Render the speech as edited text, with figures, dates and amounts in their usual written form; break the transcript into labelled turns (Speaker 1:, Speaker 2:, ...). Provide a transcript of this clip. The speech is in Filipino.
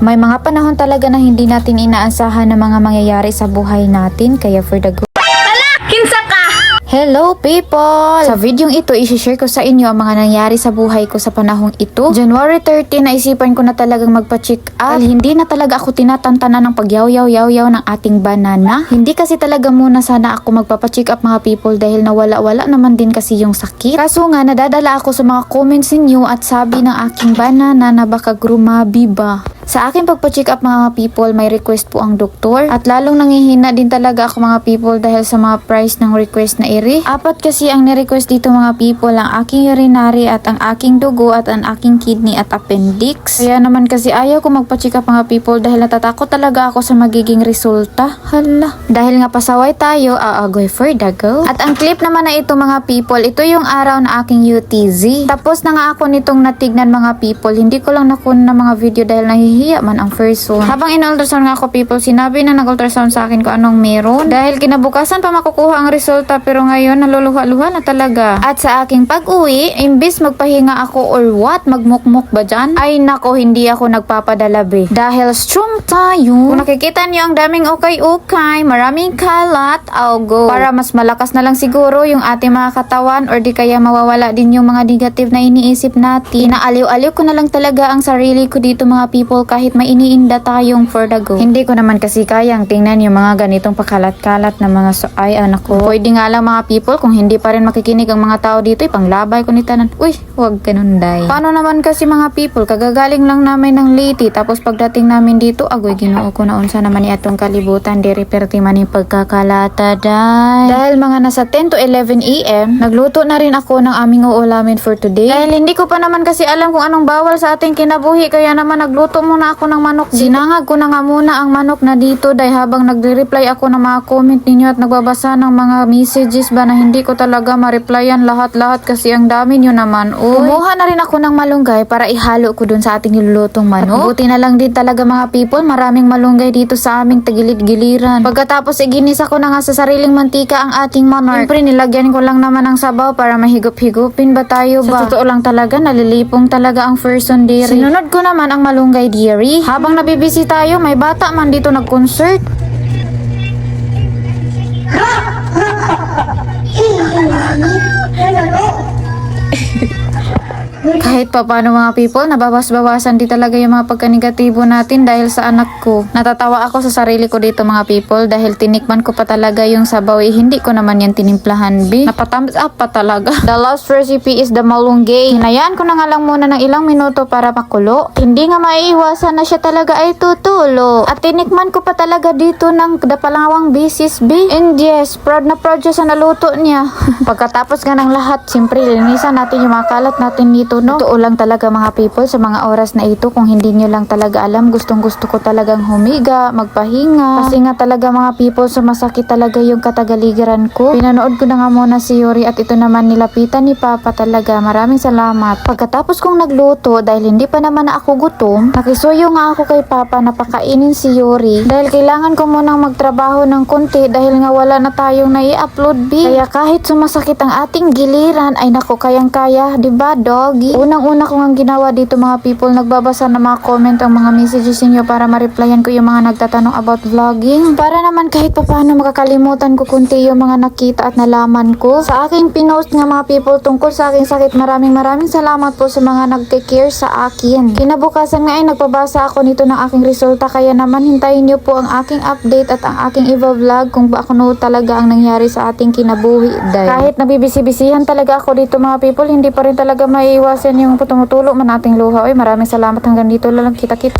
Speaker 1: May mga panahon talaga na hindi natin inaasahan na mga mangyayari sa buhay natin, kaya for the good.
Speaker 2: Kinsa ka?
Speaker 1: Hello people! Sa videong ito, isi-share ko sa inyo ang mga nangyari sa buhay ko sa panahong ito. January 13, naisipan ko na talagang magpa-check up. Dahil hindi na talaga ako tinatantanan ng pagyaw-yaw-yaw ng ating banana. Hindi kasi talaga muna sana ako magpapa-check up mga people dahil nawala-wala naman din kasi yung sakit. Kaso nga, nadadala ako sa mga comments ninyo at sabi ng aking banana na baka grumabi ba. Sa aking pagpa-check up mga people, may request po ang doktor. At lalong nangihina din talaga ako mga people dahil sa mga price ng request na iri. Apat kasi ang ni-request dito mga people, ang aking urinary at ang aking dugo at ang aking kidney at appendix. Kaya naman kasi ayaw ko magpa-check up mga people dahil natatakot talaga ako sa magiging resulta. Hala. Dahil nga pasaway tayo, aagoy for the go. At ang clip naman na ito mga people, ito yung araw na aking UTZ. Tapos na nga ako nitong natignan mga people. Hindi ko lang nakuha ng mga video dahil nahihiya man ang person. Habang in-ultrasound nga ako people, sinabi na nag-ultrasound sa akin kung anong meron. Dahil kinabukasan pa makukuha ang resulta pero ngayon naluluha-luha na talaga. At sa aking pag-uwi, imbis magpahinga ako or what, magmukmuk ba dyan? Ay nako, hindi ako nagpapadala be. Dahil strong tayo. Kung nakikita niyo ang daming ukay-ukay, maraming kalat, I'll go. Para mas malakas na lang siguro yung ating mga katawan or di kaya mawawala din yung mga negative na iniisip natin. Naaliw-aliw ko na lang talaga ang sarili ko dito mga people kahit may iniinda tayong for the go. Hindi ko naman kasi kayang tingnan yung mga ganitong pakalat-kalat na mga ay anak ko. Pwede nga lang mga people kung hindi pa rin makikinig ang mga tao dito, ipanglabay ko ni tanan. Uy, wag ganun day. Paano naman kasi mga people, kagagaling lang namin ng Liti tapos pagdating namin dito, agoy ginoo ko na unsa naman ni atong kalibutan, di reperti man yung pagkakalata day. Dahil mga nasa 10 to 11 AM, nagluto na rin ako ng aming uulamin for today. Dahil hindi ko pa naman kasi alam kung anong bawal sa ating kinabuhi, kaya naman nagluto muna ako ng manok. Sinangag ko na nga muna ang manok na dito dahil habang nagre-reply ako ng mga comment ninyo at nagbabasa ng mga messages ba na hindi ko talaga ma-replyan lahat-lahat kasi ang dami nyo naman. Kumuha na rin ako ng malunggay para ihalo ko dun sa ating nilulutong manok. At buti na lang din talaga mga people, maraming malunggay dito sa aming tagilid-giliran. Pagkatapos iginis ako na nga sa sariling mantika ang ating manok. Siyempre nilagyan ko lang naman ang sabaw para mahigop-higupin ba tayo ba? Sa totoo lang talaga, nalilipong talaga ang person diri. Sinunod ko naman ang malunggay diri. Habang nabibisi tayo, may bata man dito nag-concert. Kahit pa paano mga people, nababas-bawasan di talaga yung mga pagka-negatibo natin dahil sa anak ko. Natatawa ako sa sarili ko dito mga people dahil tinikman ko pa talaga yung sabaw, hindi ko naman yan tinimplahan bi. Napatthumbs up pa talaga. The last recipe is the malunggay. Hinayaan ko na nga lang muna ng ilang minuto para makulo. Hindi nga maiiwasan na siya talaga ay tutulo. At tinikman ko pa talaga dito ng dapalawang bisis bi. And yes, proud na proud siya sa naluto niya. Pagkatapos nga ng lahat, siyempre linisan natin yung mga kalat natin dito. No? Totoo lang talaga mga people sa mga oras na ito, kung hindi nyo lang talaga alam, gustong gusto ko talagang humiga, magpahinga. Kasi nga talaga mga people, sumasakit talaga yung katagaligiran ko. Pinanood ko na nga muna si Yuri at ito naman nilapitan ni Papa talaga. Maraming salamat. Pagkatapos kong nagluto, dahil hindi pa naman na ako gutom, nakisuyo nga ako kay Papa na pakainin si Yuri. Dahil kailangan ko munang magtrabaho ng konti dahil nga wala na tayong nai-upload bi. Kaya kahit sumasakit ang ating giliran, ay nako kayang-kaya, diba dog? Unang-una ko nga ginawa dito mga people, nagbabasa ng mga comment ang mga messages niyo para ma-replyan ko yung mga nagtatanong about vlogging. Para naman kahit pa paano makakalimutan ko kunti yung mga nakita at nalaman ko. Sa aking pinost nga mga people tungkol sa aking sakit, maraming salamat po sa mga nagte-care sa akin. Kinabukasan nga ay nagpabasa ako nito ng aking resulta, kaya naman hintayin niyo po ang aking update at ang aking i-vlog kung ano talaga ang nangyari sa ating kinabuhi. Kahit nabibisi-bisihan talaga ako dito mga people, hindi pa rin talaga maiiwasan yung tumutulo man ating luha. Oy, maraming salamat, hanggang dito lang, kita-kits.